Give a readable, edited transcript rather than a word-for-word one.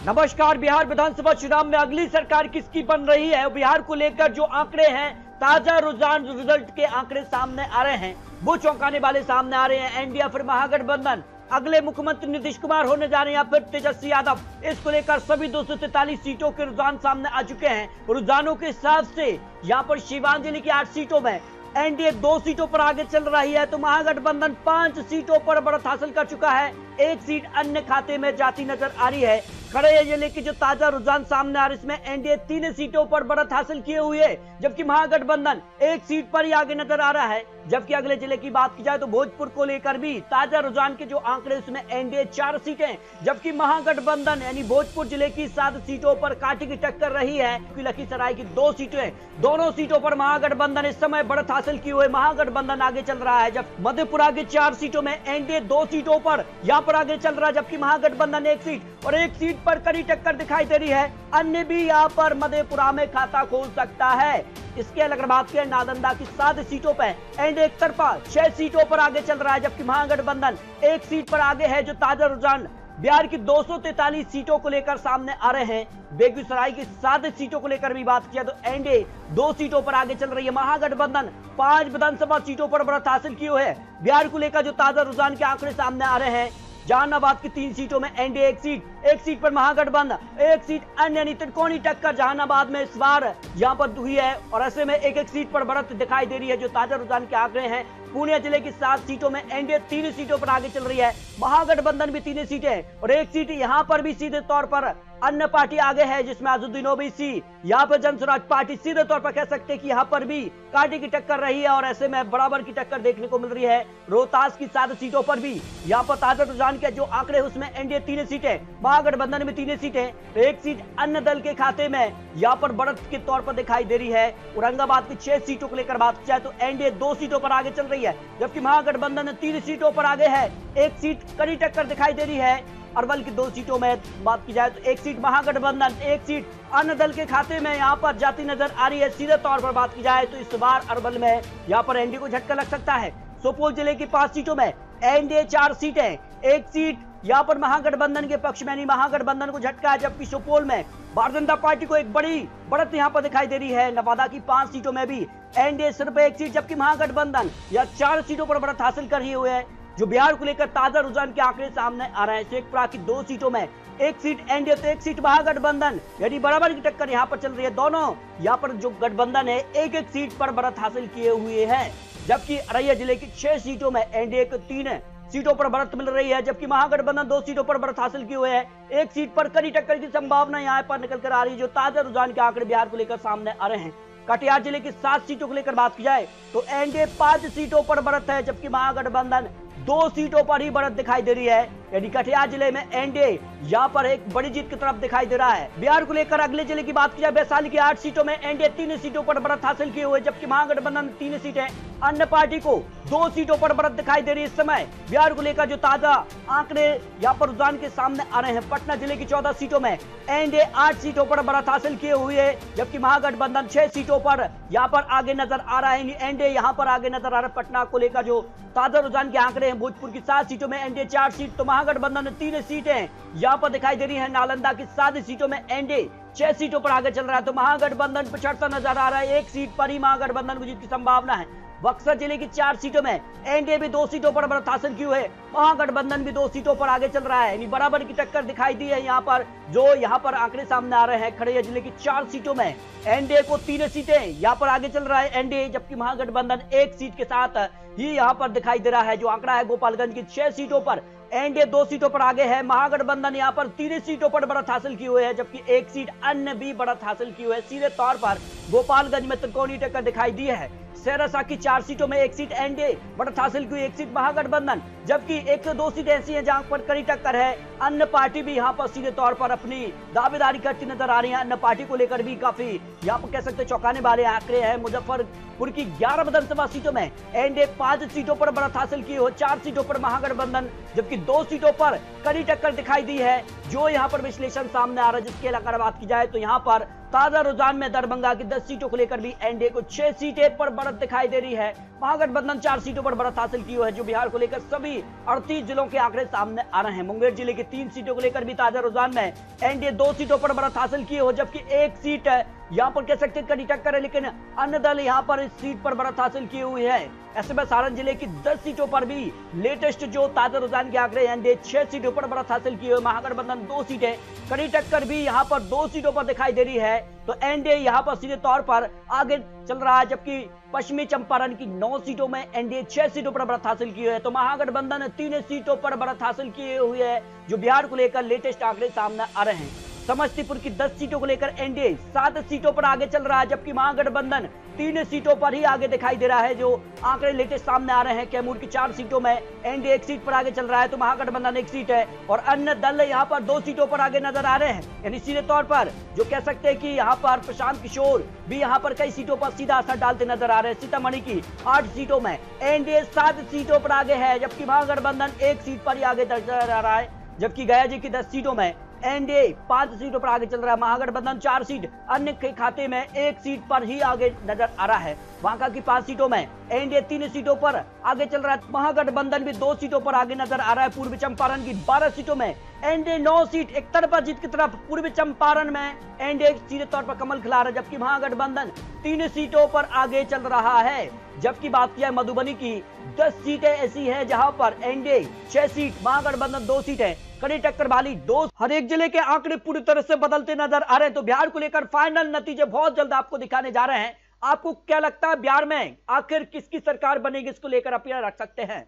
नमस्कार। बिहार विधानसभा चुनाव में अगली सरकार किसकी बन रही है, बिहार को लेकर जो आंकड़े हैं, ताजा रुझान रिजल्ट के आंकड़े सामने आ रहे हैं, वो चौंकाने वाले सामने आ रहे हैं। एनडीए फिर महागठबंधन, अगले मुख्यमंत्री नीतीश कुमार होने जा रहे हैं या फिर तेजस्वी यादव, इसको लेकर सभी 243 सीटों के रुझान सामने आ चुके हैं। रुझानों के हिसाब से यहाँ पर सीवान जिले की 8 सीटों में एनडीए 2 सीटों पर आगे चल रही है, तो महागठबंधन 5 सीटों पर बढ़त हासिल कर चुका है। 1 सीट अन्य खाते में जाती नजर आ रही है। खड़े जिले की जो ताजा रुझान सामने आ रही है, इसमें एनडीए 3 सीटों पर बढ़त हासिल किए हुए है, जबकि महागठबंधन 1 सीट पर ही आगे नजर आ रहा है। जबकि अगले जिले की बात की जाए तो भोजपुर को लेकर भी ताजा रुझान के जो आंकड़े, उसमें एनडीए 4 सीटें, जबकि महागठबंधन यानी भोजपुर जिले की 7 सीटों पर कांटे की टक्कर रही है। लखीसराय की 2 सीटें, दोनों सीटों पर महागठबंधन इस समय बढ़त हासिल किए हुए महागठबंधन आगे चल रहा है। जब मधेपुरा की 4 सीटों में एनडीए 2 सीटों पर यहाँ पर आगे चल रहा है, जबकि महागठबंधन 1 सीट और 1 सीट पर कड़ी टक्कर दिखाई दे रही है। अन्य भी यहाँ पर मधेपुरा में खाता खोल सकता है। इसके अगर बात करें, नालंदा की 7 सीटों पर एनडीए एक तरफा 6 सीटों पर आगे चल रहा है, जबकि महागठबंधन 1 सीट पर आगे है। जो ताजा रुझान बिहार की 243 सीटों को लेकर सामने आ रहे हैं। बेगूसराय की 7 सीटों को लेकर भी बात किया तो एनडीए 2 सीटों पर आगे चल रही है। महागठबंधन 5 विधानसभा सीटों पर बढ़त हासिल की हुई है। बिहार को लेकर जो ताजा रुझान के आंकड़े सामने आ रहे हैं, जहानाबाद की 3 सीटों में एनडीए 1 सीट पर महागठबंधन 1 सीट अन्य, यानी त्रिकोणीय टक्कर जहानाबाद में इस बार यहां पर हुई है और ऐसे में 1 सीट पर बढ़त दिखाई दे रही है। जो ताजा रुझान के आंकड़े हैं, पूर्णिया जिले की 7 सीटों में एनडीए 3 सीटों पर आगे चल रही है। महागठबंधन भी 3 सीटें और 1 सीट यहां पर भी सीधे तौर पर अन्य पार्टी आगे है, जिसमें अजुद्दीन ओवैसी, यहाँ पर जनसुराज पार्टी सीधे तौर पर कह सकते हैं कि यहाँ पर भी कांटे की टक्कर रही है और ऐसे में बराबर की टक्कर देखने को मिल रही है। रोहतास की 7 सीटों पर भी यहाँ पर ताजा रुझान के जो आंकड़े, उसमें एनडीए 3 सीटें, महागठबंधन में 3 सीटें, 1 सीट अन्य दल के खाते में यहाँ पर बढ़त के तौर पर दिखाई दे रही है। औरंगाबाद की 6 सीटों को लेकर बात की जाए तो एनडीए 2 सीटों पर आगे चल रही है, जबकि महागठबंधन 3 सीटों पर आगे है। 1 सीट कड़ी टक्कर दिखाई दे रही है। अरवल की 2 सीटों में बात की जाए तो 1 सीट महागठबंधन, 1 सीट अन्य दल के खाते में यहाँ पर जाती नजर आ रही है। सीधे तौर पर बात की जाए तो इस बार अरवल में यहाँ पर एनडीए को झटका लग सकता है। सुपौल जिले की 5 सीटों में एनडीए 4 सीटें, 1 सीट यहाँ पर महागठबंधन के पक्ष में, यानी महागठबंधन को झटका है। जबकि सुपौल में भारतीय जनता पार्टी को एक बड़ी बढ़त यहाँ पर दिखाई दे रही है। नवादा की 5 सीटों में भी एनडीए सिर्फ 1 सीट, जबकि महागठबंधन या 4 सीटों पर बढ़त हासिल कर रही हुए है। जो बिहार को लेकर ताजा रुझान के आंकड़े सामने आ रहे हैं, शेखपुरा की 2 सीटों में 1 सीट एनडीए तो 1 सीट महागठबंधन, यानी बराबर की टक्कर यहाँ पर चल रही है। दोनों यहाँ पर जो गठबंधन है 1-1 सीट पर बढ़त हासिल किए हुए हैं। जबकि अररिया जिले की 6 सीटों में एनडीए को 3 सीटों पर बढ़त मिल रही है, जबकि महागठबंधन 2 सीटों पर बढ़त हासिल किए हुए है। 1 सीट पर कड़ी टक्कर की संभावना यहाँ पर निकल कर आ रही है। जो ताजा रुझान के आंकड़े बिहार को लेकर सामने आ रहे हैं, कटिहार जिले की 7 सीटों को लेकर बात की जाए तो एनडीए 5 सीटों पर बढ़त है, जबकि महागठबंधन 2 सीटों पर ही बढ़त दिखाई दे रही है। यानी कटिहार जिले में एनडीए यहाँ पर एक बड़ी जीत की तरफ दिखाई दे रहा है। बिहार को लेकर अगले जिले की बात की जाए, वैशाली की 8 सीटों में एनडीए 3 सीटों पर बढ़त हासिल किए हुए, जबकि महागठबंधन 3 सीटें, अन्य पार्टी को 2 सीटों पर बढ़त दिखाई दे रही है। इस समय बिहार को लेकर जो ताजा आंकड़े यहाँ पर रुझान के सामने आ रहे हैं, पटना जिले की 14 सीटों में एनडीए 8 सीटों पर बढ़त हासिल किए हुए है, जबकि महागठबंधन 6 सीटों पर यहाँ पर आगे नजर आ रहा है। एनडीए यहाँ पर आगे नजर आ रहा है। पटना को लेकर जो ताजा रुझान के आंकड़े हैं, भोजपुर की 7 सीटों में एनडीए 4 सीट तो महागठबंधन 3 सीटें यहाँ पर दिखाई दे रही है। नालंदा की 7 सीटों में एनडीए 6 सीटों पर आगे चल रहा है, तो महागठबंधन पिछड़ता नजर आ रहा है। 1 सीट पर ही महागठबंधन को जीत की संभावना है। बक्सर जिले की 4 सीटों में एनडीए भी 2 सीटों पर बढ़त हासिल की हुई है, महागठबंधन भी 2 सीटों पर आगे चल रहा है, यानी बराबर की टक्कर दिखाई दी है। यहाँ पर जो यहाँ पर आंकड़े सामने आ रहे हैं, खगड़िया जिले की 4 सीटों में एनडीए को 3 सीटें यहाँ पर आगे चल रहा है एनडीए, जबकि महागठबंधन 1 सीट के साथ ही यहाँ पर दिखाई दे रहा है। जो आंकड़ा है, गोपालगंज की 6 सीटों पर एनडीए 2 सीटों पर आगे है। महागठबंधन यहाँ पर 3 सीटों पर बढ़त हासिल की हुई है, जबकि 1 सीट अन्य भी बढ़त हासिल की हुई है। सीधे तौर पर गोपालगंज में त्रिकोणीय टक्कर दिखाई दी है। सेरसा की 4 सीटों में 1 सीट एनडीए बढ़त हासिल की, 1 सीट महागठबंधन, जबकि 1 से 2 सीट ऐसी हैं जहां पर कड़ी टक्कर है। अन्य पार्टी भी यहां पर सीधे तौर पर अपनी दावेदारी करती नजर आ रही है। अन्य पार्टी को लेकर भी काफी यहां पर कह सकते हैं चौंकाने वाले आंकड़े हैं। मुजफ्फरपुर की 11 विधानसभा सीटों में एनडीए 5 सीटों पर बढ़त हासिल की हो, 4 सीटों पर महागठबंधन, जबकि 2 सीटों पर कड़ी टक्कर दिखाई दी है। जो यहाँ पर विश्लेषण सामने आ रहा है, जिसके अगर बात की जाए तो यहाँ पर ताजा रुझान में दरभंगा की 10 सीटों को लेकर भी एनडीए को 6 सीटें पर बढ़त दिखाई दे रही है। महागठबंधन 4 सीटों पर बढ़त हासिल की है, जो बिहार को लेकर सभी 38 जिलों के आंकड़े सामने आ रहे हैं। मुंगेर जिले की 3 सीटों को लेकर भी ताजा रुझान में एनडीए 2 सीटों पर बढ़त हासिल की हो, जबकि 1 सीट यहां पर कह सकते कड़ी टक्कर है, लेकिन अन्य दल यहां पर इस सीट पर बढ़त हासिल की हुई है। ऐसे में सारण जिले की 10 सीटों पर भी लेटेस्ट जो ताजा रुझान के आंकड़े एनडीए 6 सीटों पर बढ़त हासिल की है। महागठबंधन 2 सीटें, कड़ी टक्कर भी यहां पर 2 सीटों पर दिखाई दे रही है, तो एनडीए यहां पर सीधे तौर पर आगे चल रहा है, जबकि पश्चिमी चंपारण की 9 सीटों में एनडीए 6 सीटों पर बढ़त हासिल की है। तो महागठबंधन 3 सीटों पर बढ़त हासिल की हुई है, जो बिहार को लेकर लेटेस्ट आंकड़े सामने आ रहे हैं। समस्तीपुर की 10 सीटों को लेकर एनडीए 7 सीटों पर आगे चल रहा है, जबकि महागठबंधन 3 सीटों पर ही आगे दिखाई दे रहा है, जो आंकड़े लेटेस्ट सामने आ रहे हैं। कैमूर की 4 सीटों में एनडीए 1 सीट पर आगे चल रहा है, तो महागठबंधन 1 सीट है, और अन्य दल यहां पर 2 सीटों पर आगे नजर आ रहे हैं। यानी सीधे तौर पर जो कह सकते हैं कि यहां पर प्रशांत किशोर भी यहां पर कई सीटों पर सीधा असर डालते नजर आ रहे हैं। सीतामढ़ी की 8 सीटों में एनडीए 7 सीटों पर आगे है, जबकि महागठबंधन 1 सीट पर ही आगे नजर आ रहा है। जबकि गया जी की 10 सीटों में एनडीए 5 सीटों पर आगे चल रहा है, महागठबंधन 4 सीट, अन्य के खाते में 1 सीट पर ही आगे नजर आ रहा है। बांका की 5 सीटों में एनडीए 3 सीटों पर आगे चल रहा है, महागठबंधन भी 2 सीटों पर आगे नजर आ रहा है। पूर्वी चंपारण की 12 सीटों में एनडीए 9 सीट, एक तरफा जीत की तरफ पूर्वी चंपारण में एनडीए सीधे तौर पर कमल खिला रहा है, जबकि महागठबंधन 3 सीटों पर आगे चल रहा है। जबकि बात किया मधुबनी की 10 सीटें ऐसी हैं जहां पर एनडीए 6 सीट, महागठबंधन 2 सीटें, कड़ी टक्कर वाली 2। हर एक जिले के आंकड़े पूरी तरह से बदलते नजर आ रहे हैं, तो बिहार को लेकर फाइनल नतीजे बहुत जल्द आपको दिखाने जा रहे हैं। आपको क्या लगता है बिहार में आखिर किसकी सरकार बनेगी, इसको लेकर अपील रख सकते हैं।